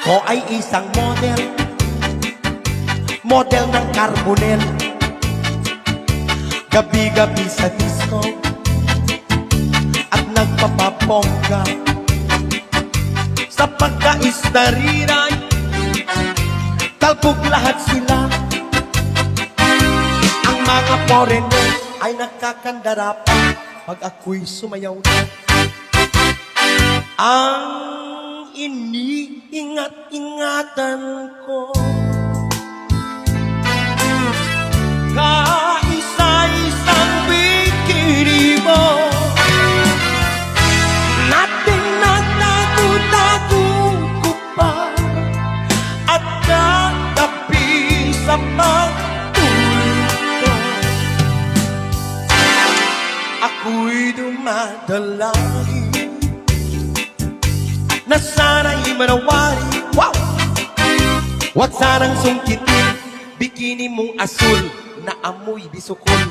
Ako ay isang model, model ng carbonel. Gabi-gabi sa disco at nagpapabongga. Sa pagkaistariray, talbog lahat sila. Ang mga foreigner ay nakakandara pa pag ako'y sumayaw na. Ang iniingat-ingatan ko, kaisa-isang bikini mo, nating nagtago-tago ko pa at natapi sa pagtulog ko. Ako'y dumadalangin na sana'y manawari. Wow! Huwag sanang sungkitin bikini mong asul na amoy bisukol.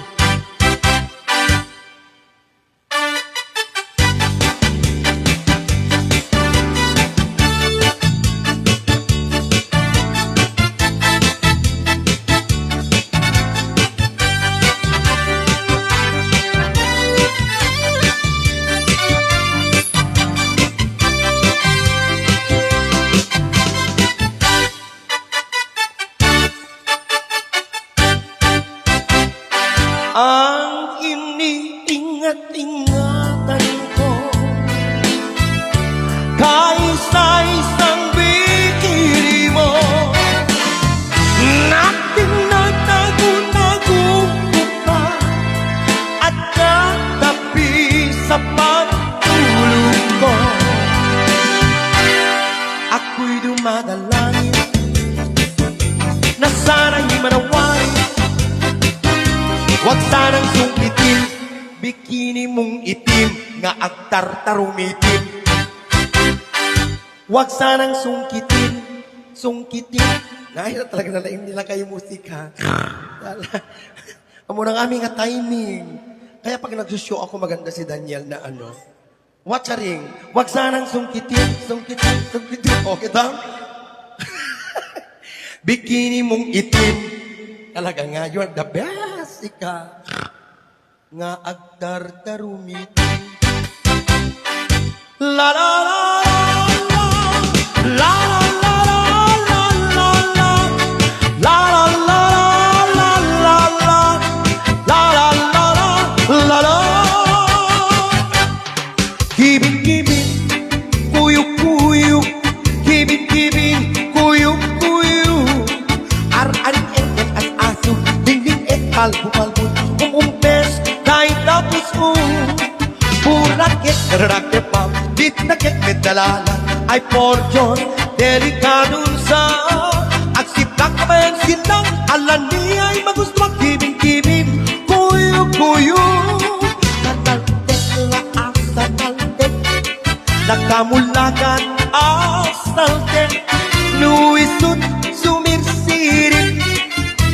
Ang iniingat-ingatan ko, kaisa-isang bikini mo, nating nagtago-tago ko pa at natapi sa pagtulog ko. Ako'y dumadalangin na sana'y manawari. Huwag sanang sungkitin bikini mong itim nga agtartarumitin. Huwag sanang sungkitin Nahirap talaga nalaim nila kayo musika. Amo nang aming nga timing. Kaya pag nagsushow ako maganda si Daniel na ano. Watch a ring. Huwag sanang sungkitin. Okay daw? Bikini mong itim. Talaga nga, you are the best. Ika nga agtartarumit. La la la la la la la la la la la la la la la la la. Kibin kuyuk kibin kuyuk ar-aring enten as aso dingding kalbo-kalbo umumpes kahit tapos mo purakit raket pam dit nakit medalala ay porjon delikadun sa agsiptak kabayan silang alam niya ay magustuhan kibin kuyuk nataltek la asataltek nakamulakan asataltek nuisut sumirsirit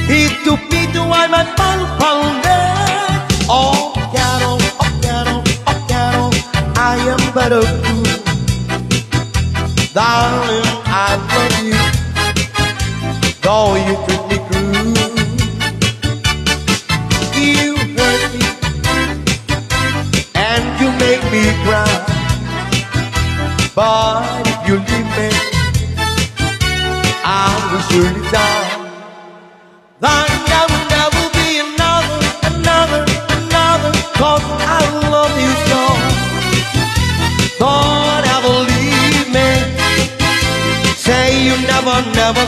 hitup-hitu ay magpalpaldet. Oh piano, I am but a fool. Darling, I love you, though you treat me cruel. You hurt me, and you make me cry. But if you leave me, I will surely die. Then there will never be another, cause I love you so. Don't ever leave me, say you never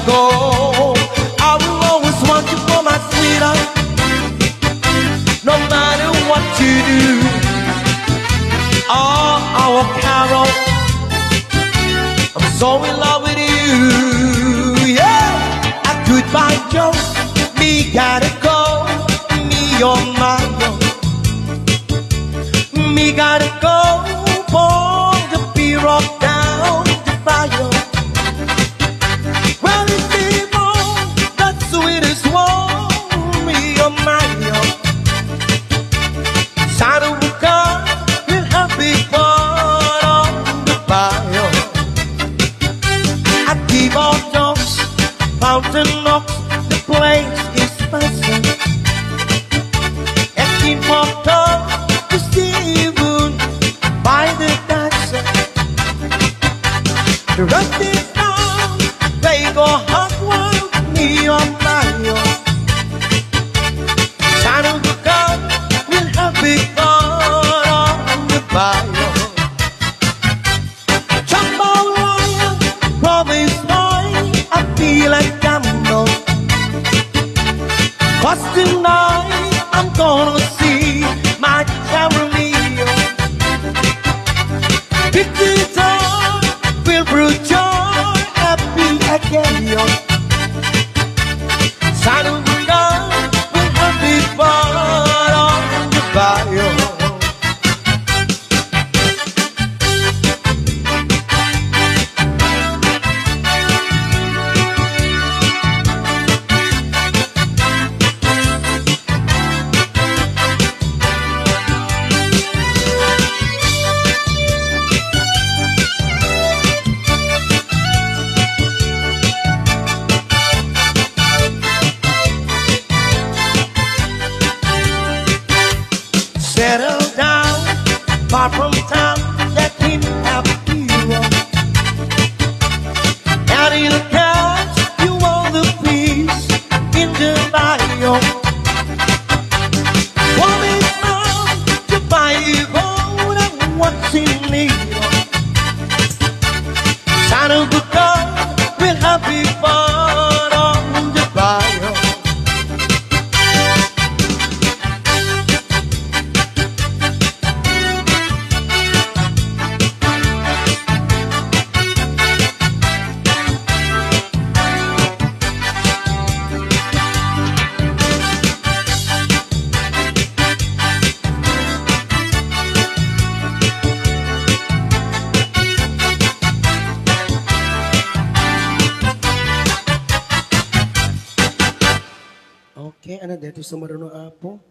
go. I will always want you for my sweetheart, no matter what you do. Oh, our Carol, I'm so in love with you, yeah. A goodbye Joe, me gotta go, me on my own. Me gotta go for the beer rock down the fire. Well, it's people, that sweetest one, me on my own. Shadow will come, we'll have big fun on the fire. I keep The rest is down, they go hot one, me on my Son of a gun will have big fun on the fire. Jumbo lion, promise mine, I feel like gamble. 'Cause tonight I'm gonna see my Caramel. Big guitar will bring joy, happy again. Son of a gun will have big fun on the fire. Settle down, far from town, that didn't have hero. And it'll catch you all the peace in the bio. One is now to buy you gold and what's in need. Son of a gun will have big fun on the bio. Okay, ano dito sa marunong apo?